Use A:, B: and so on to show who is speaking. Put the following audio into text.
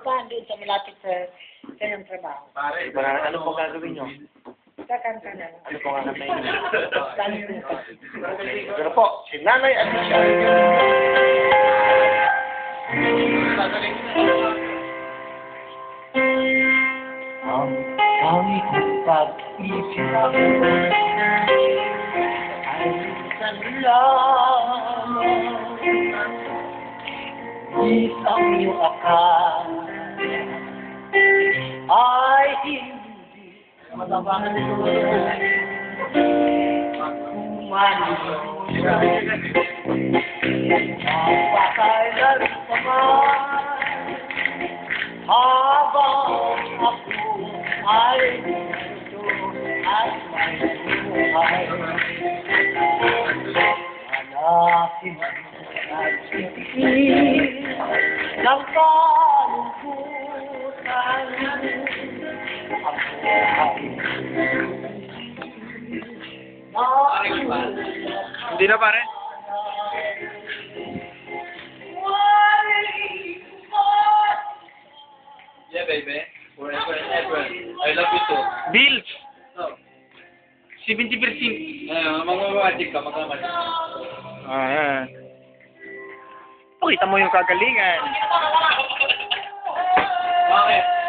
A: pupuntahan doon sa malapit sa kanyang trabaho.
B: Ano po gagawin nyo?
A: Kakanta na lang.
B: Ano po gagawin nyo?
A: Dami po pa.
B: Pero po, si Nanay Alicia. Ang tanging pag-ibig ako ay minsan lang isang iyong akala ay hindi matabangan ito kumanin napakailan pa man habang ako ay dito at may buhay hanapin at sitiin ng kalungkutan ang buhay
C: Hindi na pare.
D: Yeah, baby. Forever and ever. I love you too.
C: Bills!
D: No.
C: 70%.
D: Magmamagic ka, magmamagic.
C: Ayan. Pakita mo yung kagalingan.
D: Bakit?